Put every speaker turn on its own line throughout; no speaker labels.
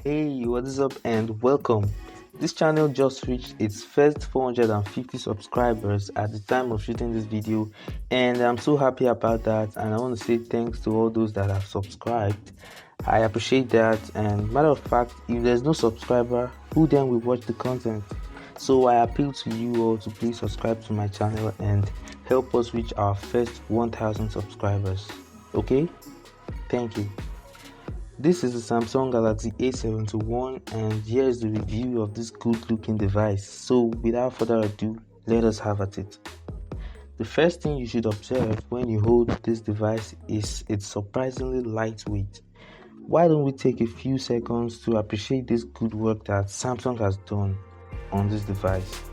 Hey, what is up and welcome. This channel just reached its first 450 subscribers at the time of shooting this video, and I'm so happy about that, and I want to say thanks to all those that have subscribed. I appreciate that, and matter of fact, if there's no subscriber, who then will watch the content? So I appeal to you all to please subscribe to my channel and help us reach our first 1000 subscribers. Okay? Thank you. This is the Samsung Galaxy A71, and here is the review of this good looking device. So without further ado, let us have at it. The first thing you should observe when you hold this device is it's surprisingly lightweight. Why don't we take a few seconds to appreciate this good work that Samsung has done on this device.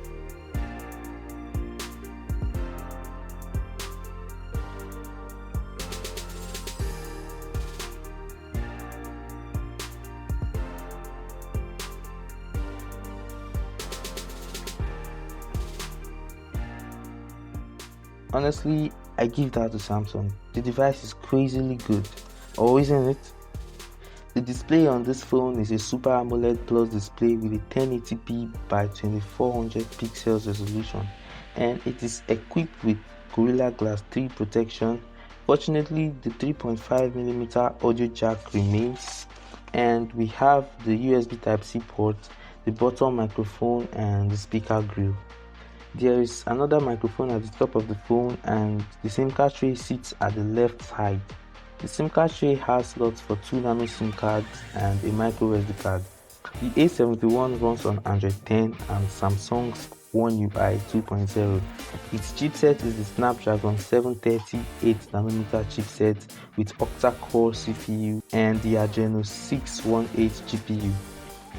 Honestly, I give that to Samsung. The device is crazily good, or isn't it? The display on this phone is a Super AMOLED Plus display with a 1080p by 2400 pixels resolution, and it is equipped with Gorilla Glass 3 protection. Fortunately, the 3.5mm audio jack remains, and we have the USB Type-C port, the button microphone, and the speaker grill. There is another microphone at the top of the phone, and the SIM card tray sits at the left side. The SIM card tray has slots for 2 nano SIM cards and a micro SD card. The A71 runs on Android 10 and Samsung's One UI 2.0. Its chipset is the Snapdragon 730 8nm chipset with octa-core CPU and the Adreno 618 GPU.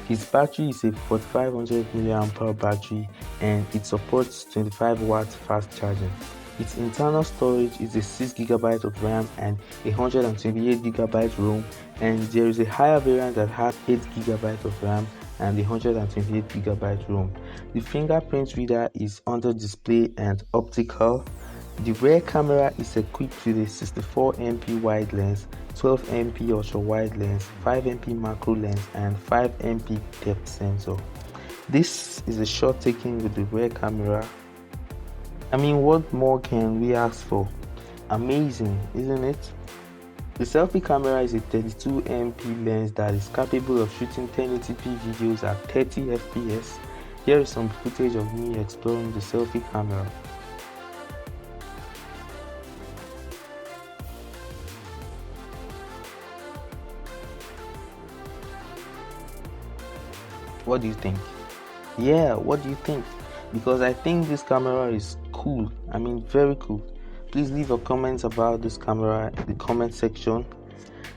His battery is a 4500 mAh battery, and it supports 25-watt fast charging. Its internal storage is a 6GB of RAM and 128GB ROM, and there is a higher variant that has 8GB of RAM and 128GB ROM. The fingerprint reader is under display and optical. The rear camera is equipped with a 64MP wide lens, 12MP ultra wide lens, 5MP macro lens, and 5MP depth sensor. This is a shot taken with the rear camera. I mean, what more can we ask for? Amazing, isn't it? The selfie camera is a 32MP lens that is capable of shooting 1080p videos at 30fps. Here is some footage of me exploring the selfie camera. What do you think? Yeah, what do you think? Because I think this camera is cool. I mean, very cool. Please leave your comments about this camera in the comment section.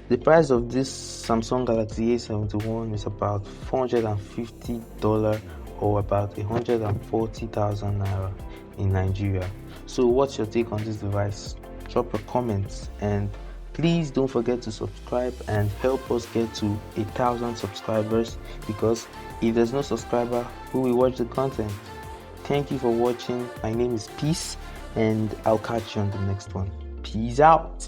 The price of this Samsung Galaxy A71 is about $450 or about 140,000 naira in Nigeria. So what's your take on this device? Drop your comments, and please don't forget to subscribe and help us get to 1,000 subscribers, because if there's no subscriber, who will watch the content? Thank you for watching. My name is Peace, and I'll catch you on the next one. Peace out.